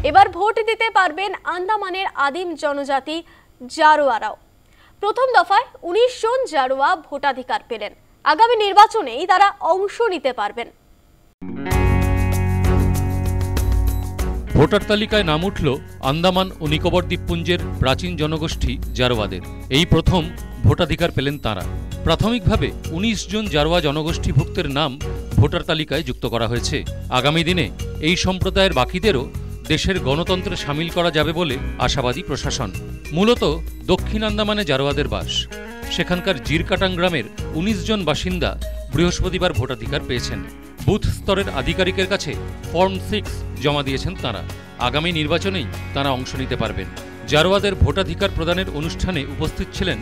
এবার ভোট দিতে পারবেন আন্দামানের আদিম জনজাতি জারোয়ারাও। প্রথম দফায় ১৯ জন জারোয়া ভোটাধিকার পেলেন। আগামী নির্বাচনেই তারা অংশ নিতে পারবেন। ভোটার তালিকায় নাম উঠল আন্দামান ও নিকোবর দ্বীপপুঞ্জের প্রাচীন জনগোষ্ঠী জারোয়াদের। এই প্রথম ভোটাধিকার পেলেন তাঁরা। প্রাথমিকভাবে ১৯ জন জারোয়া জনগোষ্ঠীভুক্তের নাম ভোটার তালিকায় যুক্ত করা হয়েছে। আগামী দিনে এই সম্প্রদায়ের বাকিদেরও দেশের গণতন্ত্রে সামিল করা যাবে বলে আশাবাদী প্রশাসন। মূলত দক্ষিণ আন্দামানে জারোয়াদের বাস। সেখানকার জিরকাটাং গ্রামের ১৯ জন বাসিন্দা বৃহস্পতিবার ভোটাধিকার পেয়েছেন। বুথ স্তরের আধিকারিকের কাছে ফর্ম 6 জমা দিয়েছেন তাঁরা। আগামী নির্বাচনেই তাঁরা অংশ নিতে পারবেন। জারোয়াদের ভোটাধিকার প্রদানের অনুষ্ঠানে উপস্থিত ছিলেন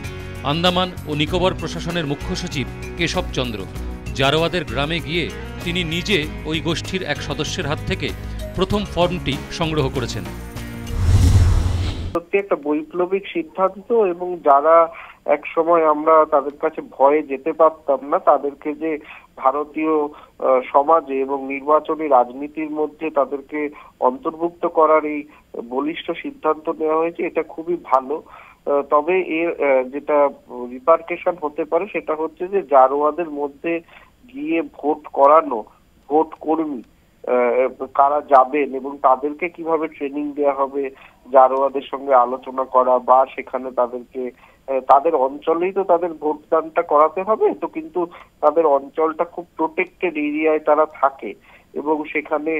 আন্দামান ও নিকোবর প্রশাসনের মুখ্য সচিব কেশব চন্দ্র। জারোয়াদের গ্রামে গিয়ে তিনি নিজে ওই গোষ্ঠীর এক সদস্যের হাত থেকে প্রথম ফর্মটি সংগ্রহ করেছেন। সত্যি একটা বৈপ্লবিক সিদ্ধান্ত, এবং যারা এক সময় আমরা তাদের কাছে ভয়ে যেতে পারতাম না, তাদেরকে যে ভারতীয় সমাজে এবং নির্বাচনী রাজনীতির মধ্যে তাদেরকে অন্তর্ভুক্ত করার এই বলিষ্ঠ সিদ্ধান্ত নেওয়া হয়েছে, এটা খুবই ভালো। তবে এর যেটা রিপারকেশন হতে পারে সেটা হচ্ছে যে জারোয়াদের মধ্যে গিয়ে ভোট করানো, ভোট কর্মী কারা যাবেন এবং তাদেরকে কিভাবে ট্রেনিং দেওয়া হবে, জারোয়াদের সঙ্গে আলোচনা করা, বা সেখানে তাদেরকে তাদের অঞ্চলেই তো তাদের ভোটদানটা করাতে হবে, তো কিন্তু তাদের অঞ্চলটা খুব প্রোটেক্টেড এরিয়ায় তারা থাকে এবং সেখানে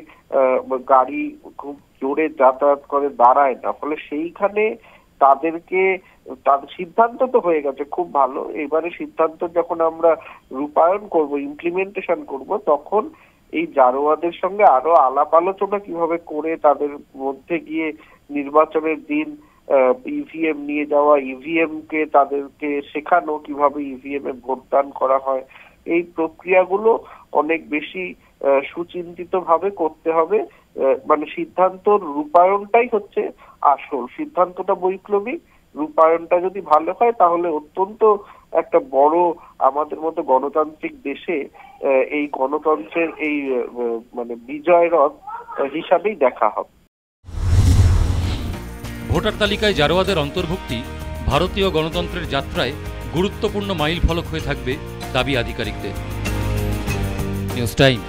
গাড়ি খুব জোরে যাতায়াত করে দাঁড়ায় না, ফলে সেইখানে তাদেরকে তাদের সিদ্ধান্ত তো হয়ে গেছে, খুব ভালো। এবারে সিদ্ধান্ত যখন আমরা রূপায়ণ করব, ইমপ্লিমেন্টেশন করব, তখন এই জারোয়াদের সঙ্গে আরো আলাপ আলোচনা কিভাবে করে তাদের মধ্যে গিয়ে নির্বাচনের দিন ইভিএম নিয়ে যাওয়া, ইভিএম কে তাদেরকে শেখানো কিভাবে ইভিএম এ ভোটদান করা হয়, এই প্রক্রিয়াগুলো অনেক বেশি সুচিন্তিত ভাবে করতে হবে। মানে সিদ্ধান্তর রূপায়ণটাই হচ্ছে আসল। সিদ্ধান্তটা বৈপ্লবিক, রূপায়ণটা যদি ভালো হয় তাহলে অত্যন্ত একটা বড় আমাদের মতো গণতান্ত্রিক দেশে এই গণতন্ত্রের এই মানে বিজয় রথ হিসাবেই দেখা হবে। ভোটার তালিকায় জারোয়াদের অন্তর্ভুক্তি ভারতীয় গণতন্ত্রের যাত্রায় গুরুত্বপূর্ণ মাইল ফলক হয়ে থাকবে দাবি আধিকারিকদের। News time.